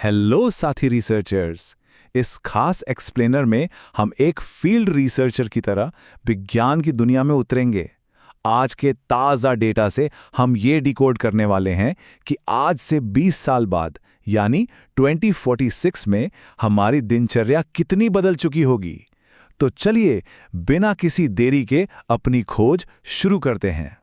Hello साथी researchers. इस खास एक्सप्लेनर में हम एक फील्ड रिसर्चर की तरह विज्ञान की दुनिया में उतरेंगे। आज के ताज़ा डेटा से हम ये डिकोड करने वाले हैं कि आज से 20 साल बाद यानी 2046 में हमारी दिनचर्या कितनी बदल चुकी होगी। तो चलिए बिना किसी देरी के अपनी खोज शुरू करते हैं।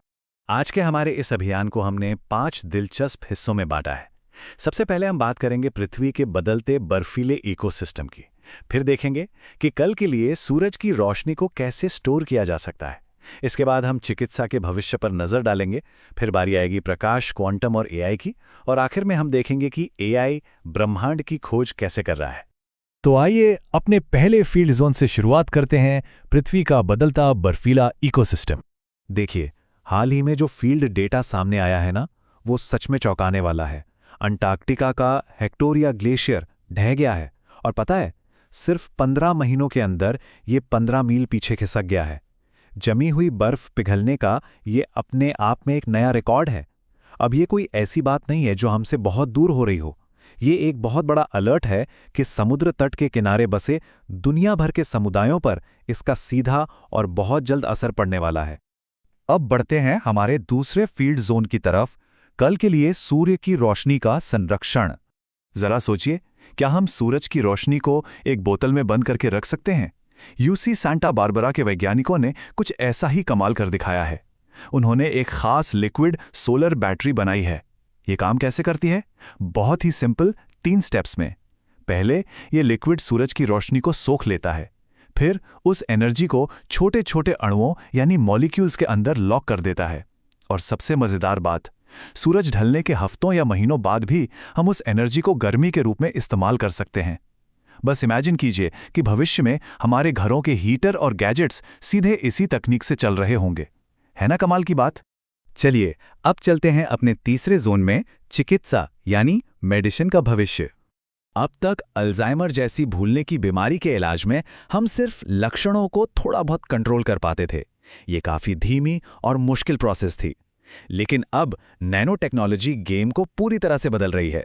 आज के हमारे इस अभियान को हमने 5 दिलचस्प हिस्सों में बांटा है। सबसे पहले हम बात करेंगे पृथ्वी के बदलते बर्फीले इकोसिस्टम की। फिर देखेंगे कि कल के लिए सूरज की रोशनी को कैसे स्टोर किया जा सकता है। इसके बाद हम चिकित्सा के भविष्य पर नजर डालेंगे। फिर बारी आएगी प्रकाश, क्वांटम और एआई की। और आखिर में हम देखेंगे कि एआई ब्रह्मांड की खोज कैसे कर रहा है। तो आइए अपने पहले फील्ड जोन से शुरुआत करते हैं, पृथ्वी का बदलता बर्फीला इकोसिस्टम। देखिए, हाल ही में जो फील्ड डेटा सामने आया है ना, वो सच में चौंकाने वाला है। अंटार्कटिका का हेक्टोरिया ग्लेशियर ढह गया है और पता है, सिर्फ 15 महीनों के अंदर ये 15 मील पीछे खिसक गया है। जमी हुई बर्फ पिघलने का ये अपने आप में एक नया रिकॉर्ड है। अब ये कोई ऐसी बात नहीं है जो हमसे बहुत दूर हो रही हो। ये एक बहुत बड़ा अलर्ट है कि समुद्र तट के किनारे बसे दुनिया भर के समुदायों पर इसका सीधा और बहुत जल्द असर पड़ने वाला है। अब बढ़ते हैं हमारे दूसरे फील्ड जोन की तरफ, कल के लिए सूर्य की रोशनी का संरक्षण। जरा सोचिए, क्या हम सूरज की रोशनी को एक बोतल में बंद करके रख सकते हैं? यूसी सांता बारबरा के वैज्ञानिकों ने कुछ ऐसा ही कमाल कर दिखाया है। उन्होंने एक खास लिक्विड सोलर बैटरी बनाई है। ये काम कैसे करती है? बहुत ही सिंपल, 3 स्टेप्स में। पहले ये लिक्विड सूरज की रोशनी को सोख लेता है, फिर उस एनर्जी को छोटे छोटे अणुओं यानी मॉलिक्यूल्स के अंदर लॉक कर देता है। और सबसे मजेदार बात, सूरज ढलने के हफ्तों या महीनों बाद भी हम उस एनर्जी को गर्मी के रूप में इस्तेमाल कर सकते हैं। बस इमेजिन कीजिए कि भविष्य में हमारे घरों के हीटर और गैजेट्स सीधे इसी तकनीक से चल रहे होंगे। है ना कमाल की बात? चलिए अब चलते हैं अपने तीसरे जोन में, चिकित्सा यानी मेडिसिन का भविष्य। अब तक अल्जाइमर जैसी भूलने की बीमारी के इलाज में हम सिर्फ लक्षणों को थोड़ा बहुत कंट्रोल कर पाते थे। ये काफी धीमी और मुश्किल प्रोसेस थी। लेकिन अब नैनो टेक्नोलॉजी गेम को पूरी तरह से बदल रही है।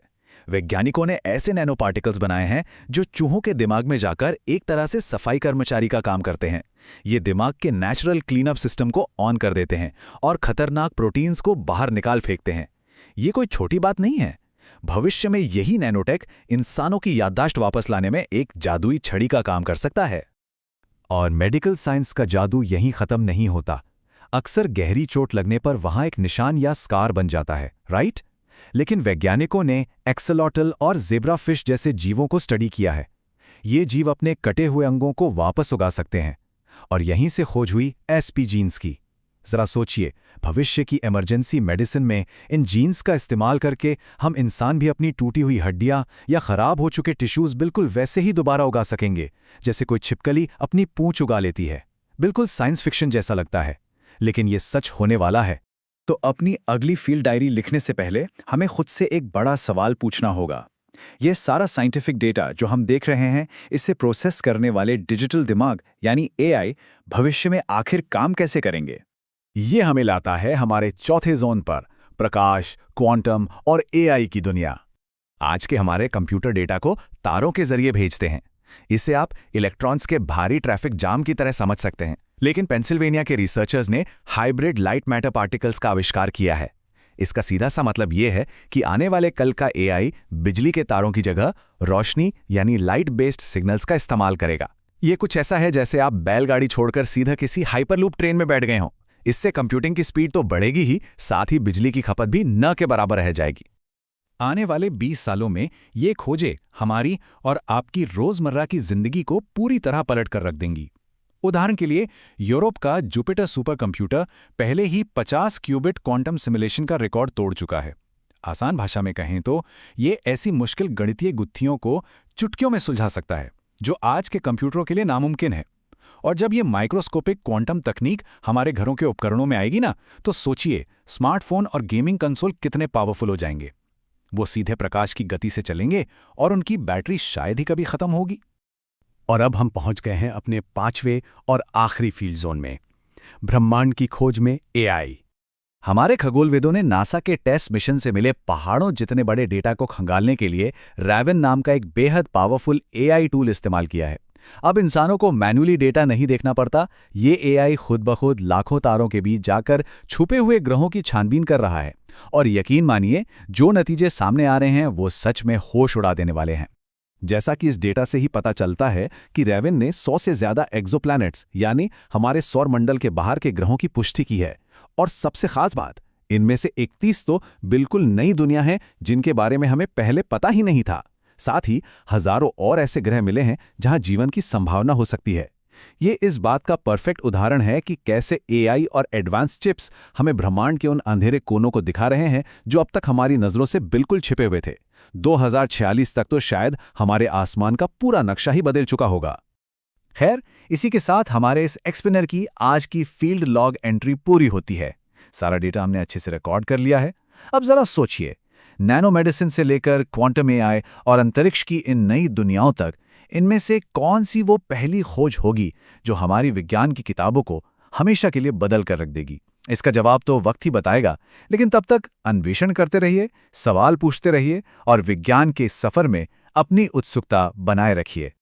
वैज्ञानिकों ने ऐसे नैनो पार्टिकल्स बनाए हैं जो चूहों के दिमाग में जाकर एक तरह से सफाई कर्मचारी का काम करते हैं। ये दिमाग के नेचुरल क्लीनअप सिस्टम को ऑन कर देते हैं और खतरनाक प्रोटीन्स को बाहर निकाल फेंकते हैं। ये कोई छोटी बात नहीं है। भविष्य में यही नैनोटेक इंसानों की याददाश्त वापस लाने में एक जादुई छड़ी का काम कर सकता है। और मेडिकल साइंस का जादू यहीं खत्म नहीं होता। अक्सर गहरी चोट लगने पर वहां एक निशान या स्कार बन जाता है, राइट? लेकिन वैज्ञानिकों ने एक्सलॉटल और ज़ेब्राफिश जैसे जीवों को स्टडी किया है। ये जीव अपने कटे हुए अंगों को वापस उगा सकते हैं। और यहीं से खोज हुई एसपी जीन्स की। जरा सोचिए, भविष्य की इमरजेंसी मेडिसिन में इन जीन्स का इस्तेमाल करके हम इंसान भी अपनी टूटी हुई हड्डियां या खराब हो चुके टिश्यूज बिल्कुल वैसे ही दोबारा उगा सकेंगे जैसे कोई छिपकली अपनी पूंछ उगा लेती है। बिल्कुल साइंस फिक्शन जैसा लगता है, लेकिन ये सच होने वाला है। तो अपनी अगली फील्ड डायरी लिखने से पहले हमें खुद से एक बड़ा सवाल पूछना होगा। यह सारा साइंटिफिक डेटा जो हम देख रहे हैं, इसे प्रोसेस करने वाले डिजिटल दिमाग यानी एआई भविष्य में आखिर काम कैसे करेंगे? ये हमें लाता है हमारे चौथे जोन पर, प्रकाश, क्वांटम और एआई की दुनिया। आज के हमारे कंप्यूटर डेटा को तारों के जरिए भेजते हैं। इसे आप इलेक्ट्रॉन्स के भारी ट्रैफिक जाम की तरह समझ सकते हैं। लेकिन पेंसिल्वेनिया के रिसर्चर्स ने हाइब्रिड लाइट मैटर पार्टिकल्स का आविष्कार किया है। इसका सीधा सा मतलब यह है कि आने वाले कल का एआई बिजली के तारों की जगह रोशनी यानी लाइट बेस्ड सिग्नल्स का इस्तेमाल करेगा। यह कुछ ऐसा है जैसे आप बैलगाड़ी छोड़कर सीधा किसी हाइपरलूप ट्रेन में बैठ गए हों। इससे कंप्यूटिंग की स्पीड तो बढ़ेगी ही, साथ ही बिजली की खपत भी न के बराबर रह जाएगी। आने वाले 20 सालों में ये खोजें हमारी और आपकी रोजमर्रा की जिंदगी को पूरी तरह पलट कर रख देंगी। उदाहरण के लिए, यूरोप का जुपिटर सुपर कंप्यूटर पहले ही 50 क्यूबिट क्वांटम सिमुलेशन का रिकॉर्ड तोड़ चुका है। आसान भाषा में कहें तो ये ऐसी मुश्किल गणितीय गुत्थियों को चुटकियों में सुलझा सकता है जो आज के कंप्यूटरों के लिए नामुमकिन है। और जब ये माइक्रोस्कोपिक क्वांटम तकनीक हमारे घरों के उपकरणों में आएगी ना, तो सोचिए स्मार्टफोन और गेमिंग कंसोल कितने पावरफुल हो जाएंगे। वो सीधे प्रकाश की गति से चलेंगे और उनकी बैटरी शायद ही कभी खत्म होगी। और अब हम पहुंच गए हैं अपने 5वें और आखिरी फील्ड जोन में, ब्रह्मांड की खोज में एआई। हमारे खगोलविदों ने नासा के टेस्ट मिशन से मिले पहाड़ों जितने बड़े डेटा को खंगालने के लिए रैवन नाम का एक बेहद पावरफुल एआई टूल इस्तेमाल किया है। अब इंसानों को मैन्युअली डेटा नहीं देखना पड़ता, ये एआई खुद ब खुद लाखों तारों के बीच जाकर छुपे हुए ग्रहों की छानबीन कर रहा है। और यकीन मानिए, जो नतीजे सामने आ रहे हैं वो सच में होश उड़ा देने वाले हैं। जैसा कि इस डेटा से ही पता चलता है कि रैवन ने 100 से ज्यादा एक्सोप्लैनेट्स यानी हमारे सौर मंडल के बाहर के ग्रहों की पुष्टि की है। और सबसे खास बात, इनमें से 31 तो बिल्कुल नई दुनिया हैं जिनके बारे में हमें पहले पता ही नहीं था। साथ ही हजारों और ऐसे ग्रह मिले हैं जहां जीवन की संभावना हो सकती है। ये इस बात का परफेक्ट उदाहरण है कि कैसे एआई और एडवांस चिप्स हमें ब्रह्मांड के उन अंधेरे कोनों को दिखा रहे हैं जो अब तक हमारी नजरों से बिल्कुल छिपे हुए थे। 2046 तक तो शायद हमारे आसमान का पूरा नक्शा ही बदल चुका होगा। खैर, इसी के साथ हमारे इस एक्सप्लेनर की आज की फील्ड लॉग एंट्री पूरी होती है। सारा डेटा हमने अच्छे से रिकॉर्ड कर लिया है। अब जरा सोचिए, नैनो मेडिसिन से लेकर क्वांटम एआई और अंतरिक्ष की इन नई दुनियाओं तक, इनमें से कौन सी वो पहली खोज होगी जो हमारी विज्ञान की किताबों को हमेशा के लिए बदल कर रख देगी? इसका जवाब तो वक्त ही बताएगा, लेकिन तब तक अन्वेषण करते रहिए, सवाल पूछते रहिए और विज्ञान के इस सफर में अपनी उत्सुकता बनाए रखिए।